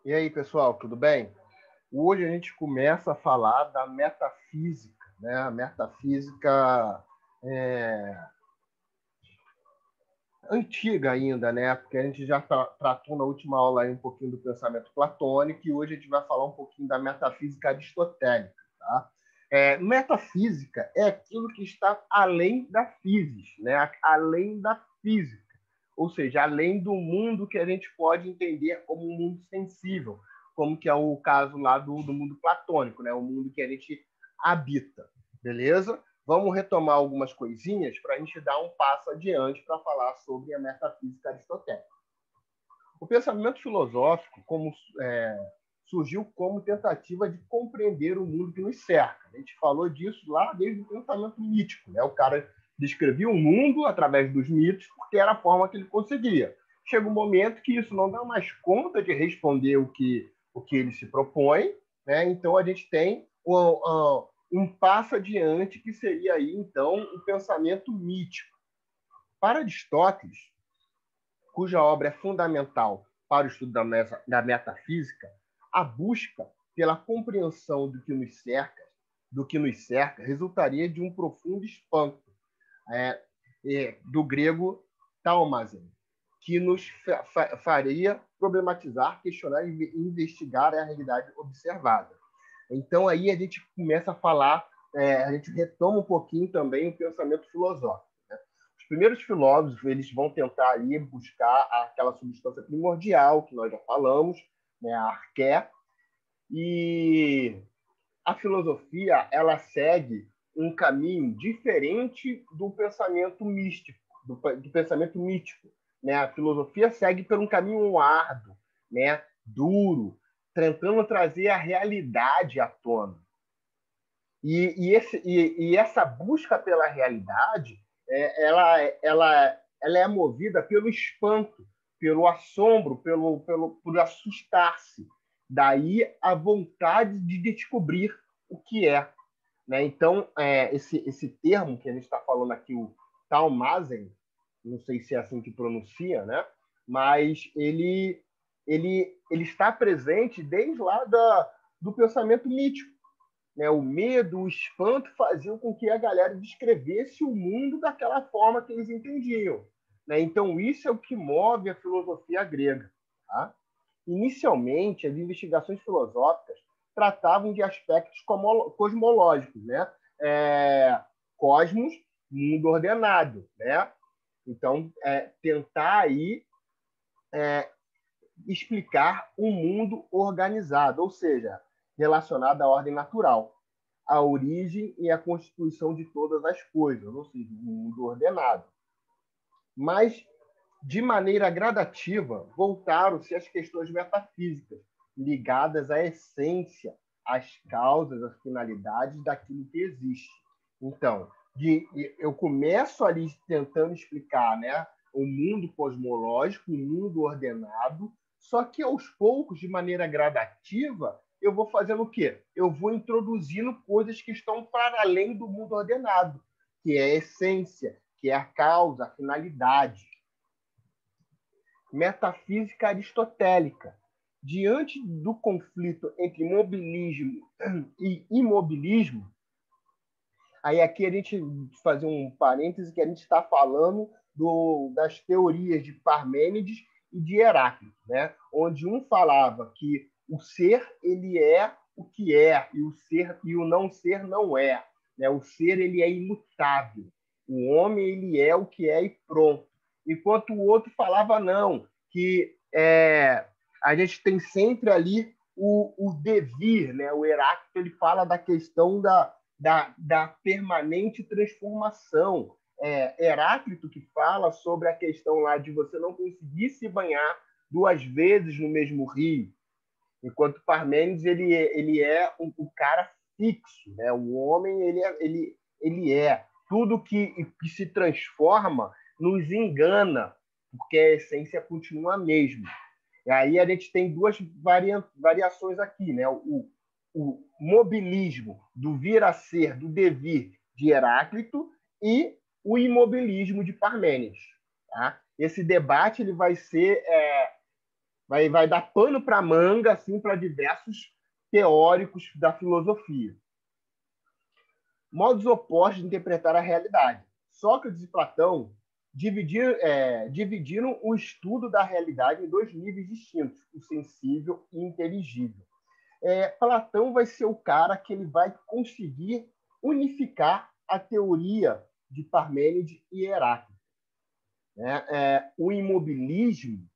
E aí, pessoal, tudo bem? Hoje a gente começa a falar da metafísica, né? A metafísica é, antiga ainda, né? Porque a gente já tratou na última aula aí um pouquinho do pensamento platônico e hoje a gente vai falar um pouquinho da metafísica aristotélica, tá? Metafísica é aquilo que está além da physis, né? Além da física, ou seja, além do mundo que a gente pode entender como um mundo sensível, como que é o caso lá do mundo platônico, né? O mundo que a gente habita, beleza? Vamos retomar algumas coisinhas para a gente dar um passo adiante para falar sobre a metafísica aristotélica. O pensamento filosófico surgiu como tentativa de compreender o mundo que nos cerca. A gente falou disso lá desde o pensamento mítico. Né? O cara descrevia o mundo através dos mitos porque era a forma que ele conseguia. Chega um momento que isso não dá mais conta de responder o que ele se propõe, né? Então a gente tem um passo adiante que seria aí, então, o pensamento mítico. Para Aristóteles, cuja obra é fundamental para o estudo da metafísica, a busca pela compreensão do que nos cerca resultaria de um profundo espanto, do grego taumazen, que nos faria problematizar, questionar e investigar a realidade observada. Então aí a gente começa a falar, a gente retoma um pouquinho também o pensamento filosófico. Os primeiros filósofos eles vão tentar aí buscar aquela substância primordial que nós já falamos, né, a arqué, e a filosofia ela segue um caminho diferente do pensamento místico, do pensamento mítico. Né? A filosofia segue por um caminho árduo, né? Duro, tentando trazer a realidade à tona. E essa busca pela realidade, ela é movida pelo espanto, pelo assombro, por assustar-se. Daí a vontade de descobrir o que é. Né? Então, esse termo que a gente está falando aqui, o Talmazen, não sei se é assim que pronuncia, né? Mas ele está presente desde lá do pensamento mítico. Né? O medo, o espanto faziam com que a galera descrevesse o mundo daquela forma que eles entendiam. Né? Então, isso é o que move a filosofia grega. Tá? Inicialmente, as investigações filosóficas tratavam de aspectos cosmológicos, né? Cosmos, mundo ordenado, né? Então, tentar aí explicar um mundo organizado, ou seja, relacionado à ordem natural, a origem e a constituição de todas as coisas, ou seja, um mundo ordenado. Mas, de maneira gradativa, voltaram-se as questões metafísicas, ligadas à essência, às causas, às finalidades daquilo que existe. Então, eu começo ali tentando explicar, né, o mundo cosmológico, o mundo ordenado, só que aos poucos, de maneira gradativa, eu vou fazendo o quê? Eu vou introduzindo coisas que estão para além do mundo ordenado, que é a essência, que é a causa, a finalidade. Metafísica aristotélica. Diante do conflito entre mobilismo e imobilismo, aí aqui a gente fazer um parêntese que a gente está falando das teorias de Parmênides e de Heráclito, né? Onde um falava que o ser ele é o que é e o ser e o não ser não é, né? O ser ele é imutável, o homem ele é o que é e pronto. Enquanto o outro falava não, que a gente tem sempre ali o devir, né? O Heráclito ele fala da questão da permanente transformação. Heráclito que fala sobre a questão lá de você não conseguir se banhar duas vezes no mesmo rio, enquanto Parmênides ele é o cara fixo, né? O homem ele é tudo que se transforma nos engana, porque a essência continua a mesma. E aí a gente tem duas variações aqui, né? O mobilismo do vir a ser, do devir de Heráclito e o imobilismo de Parmênides. Tá? Esse debate ele vai ser vai dar pano para manga assim, para diversos teóricos da filosofia. Modos opostos de interpretar a realidade. Sócrates e Platão dividiram o estudo da realidade em dois níveis distintos, o sensível e inteligível. Platão vai ser o cara que ele vai conseguir unificar a teoria de Parmênides e Heráclito. O imobilismo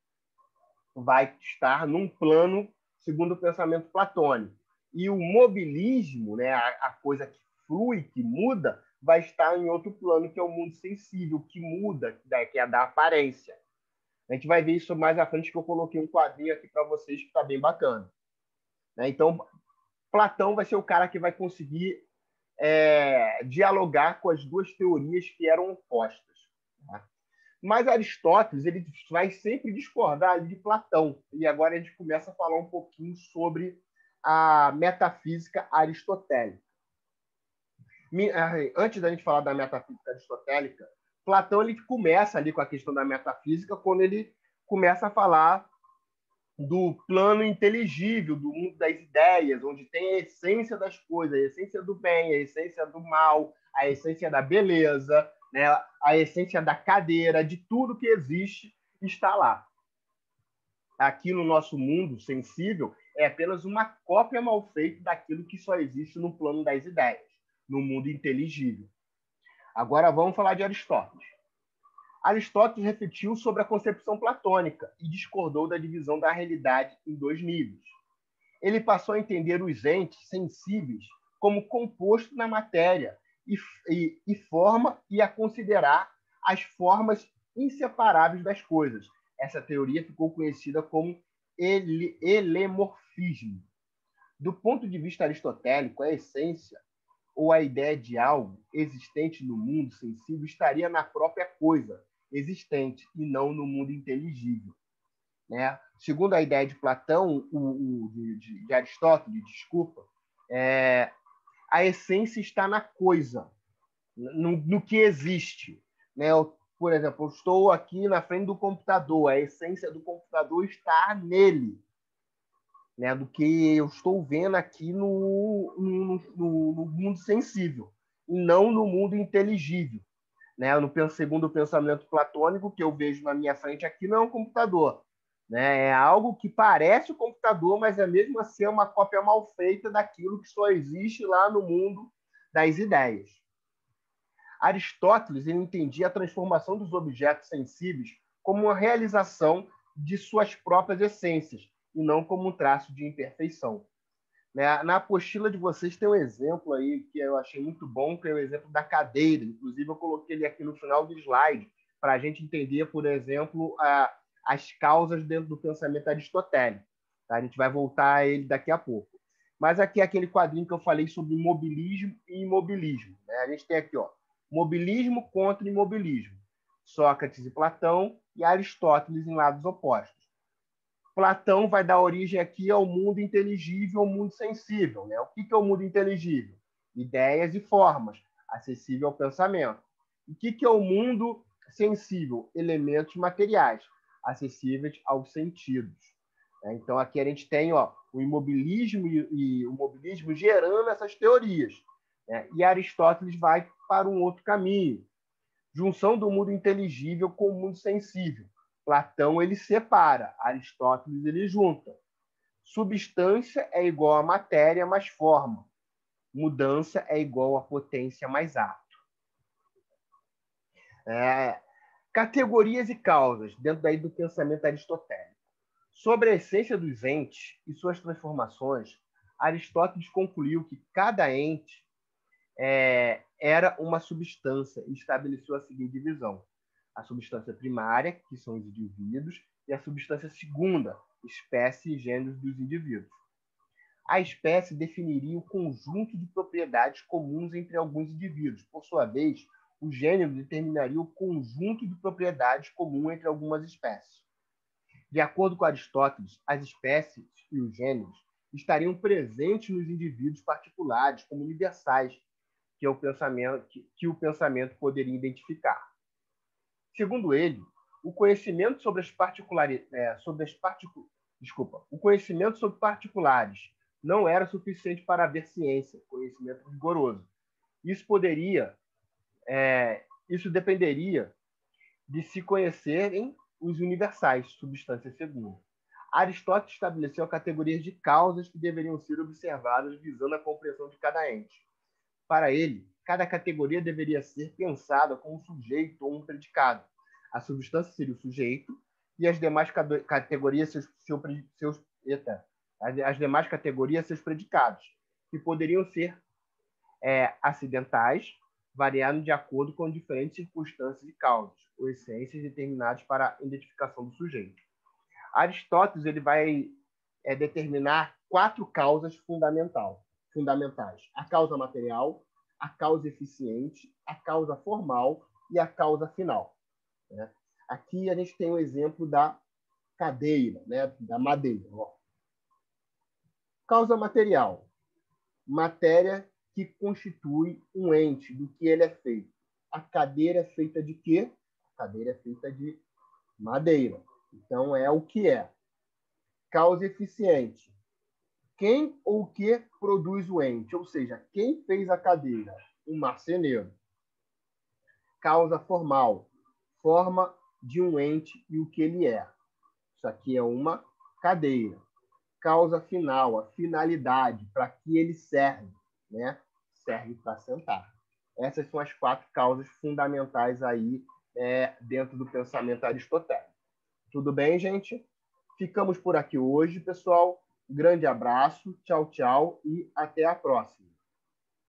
vai estar num plano segundo o pensamento platônico. E o mobilismo, a coisa que flui, que muda, vai estar em outro plano, que é o mundo sensível, que muda, que é da aparência. A gente vai ver isso mais à frente, que eu coloquei um quadrinho aqui para vocês, que está bem bacana. Então, Platão vai ser o cara que vai conseguir dialogar com as duas teorias que eram opostas. Tá? Mas Aristóteles ele vai sempre discordar de Platão. E agora a gente começa a falar um pouquinho sobre a metafísica aristotélica. Antes da gente falar da metafísica aristotélica, Platão ele começa ali com a questão da metafísica quando ele começa a falar do plano inteligível, do mundo das ideias, onde tem a essência das coisas, a essência do bem, a essência do mal, a essência da beleza, né? A essência da cadeira, de tudo que existe está lá. Aqui no nosso mundo sensível é apenas uma cópia mal feita daquilo que só existe no plano das ideias, no mundo inteligível. Agora vamos falar de Aristóteles. Aristóteles refletiu sobre a concepção platônica e discordou da divisão da realidade em dois níveis. Ele passou a entender os entes sensíveis como composto na matéria e forma e a considerar as formas inseparáveis das coisas. Essa teoria ficou conhecida como helemorfismo. Do ponto de vista aristotélico, a essência ou a ideia de algo existente no mundo sensível estaria na própria coisa existente e não no mundo inteligível. Segundo a ideia de Platão, de Aristóteles, desculpa, a essência está na coisa, no que existe. Por exemplo, eu estou aqui na frente do computador, a essência do computador está nele, do que eu estou vendo aqui no mundo sensível, e não no mundo inteligível. Segundo o pensamento platônico, que eu vejo na minha frente aqui não é um computador. É algo que parece o computador, mas é mesmo assim uma cópia mal feita daquilo que só existe lá no mundo das ideias. Aristóteles ele entendia a transformação dos objetos sensíveis como uma realização de suas próprias essências, e não como um traço de imperfeição. Na apostila de vocês tem um exemplo aí que eu achei muito bom, que é o exemplo da cadeira. Inclusive, eu coloquei ele aqui no final do slide para a gente entender, por exemplo, as causas dentro do pensamento aristotélico. Tá? A gente vai voltar a ele daqui a pouco. Mas aqui é aquele quadrinho que eu falei sobre mobilismo e imobilismo. A gente tem aqui, mobilismo contra imobilismo. Sócrates e Platão e Aristóteles em lados opostos. Platão vai dar origem aqui ao mundo inteligível, ao mundo sensível. O que é o mundo inteligível? Ideias e formas, acessível ao pensamento. O que é o mundo sensível? Elementos materiais, acessíveis aos sentidos. Então, aqui a gente tem o imobilismo e o mobilismo gerando essas teorias. E Aristóteles vai para um outro caminho. Junção do mundo inteligível com o mundo sensível. Platão ele separa, Aristóteles ele junta. Substância é igual a matéria mais forma. Mudança é igual a potência mais ato. Categorias e causas dentro daí do pensamento aristotélico. Sobre a essência dos entes e suas transformações, Aristóteles concluiu que cada ente era uma substância e estabeleceu a seguinte divisão. A substância primária, que são os indivíduos, e a substância segunda, espécie e gêneros dos indivíduos. A espécie definiria o conjunto de propriedades comuns entre alguns indivíduos. Por sua vez, o gênero determinaria o conjunto de propriedades comuns entre algumas espécies. De acordo com Aristóteles, as espécies e os gêneros estariam presentes nos indivíduos particulares como universais, que o pensamento poderia identificar. Segundo ele, o conhecimento sobre as Desculpa, o conhecimento sobre particulares não era suficiente para haver ciência, conhecimento rigoroso. Isso isso dependeria de se conhecerem os universais, substâncias segundo. Aristóteles estabeleceu categorias de causas que deveriam ser observadas visando a compreensão de cada ente. Para ele, cada categoria deveria ser pensada como um sujeito ou um predicado. A substância seria o sujeito e as demais categorias seus predicados, que poderiam ser acidentais, variando de acordo com diferentes circunstâncias e causas, ou essências determinadas para a identificação do sujeito. Aristóteles ele vai determinar 4 causas fundamentais: a causa material, a causa eficiente, a causa formal e a causa final. Né? Aqui a gente tem um exemplo da cadeira, né? Da madeira. Ó. Causa material: matéria que constitui um ente, do que ele é feito. A cadeira é feita de quê? A cadeira é feita de madeira. Então, é o que é. Causa eficiente: quem ou o que produz o ente, ou seja, quem fez a cadeira? Um marceneiro. Causa formal: forma de um ente e o que ele é. Isso aqui é uma cadeira. Causa final: a finalidade, para que ele serve, né? Serve para sentar. Essas são as 4 causas fundamentais aí dentro do pensamento aristotélico. Tudo bem, gente? Ficamos por aqui hoje, pessoal. Grande abraço, tchau, tchau e até a próxima.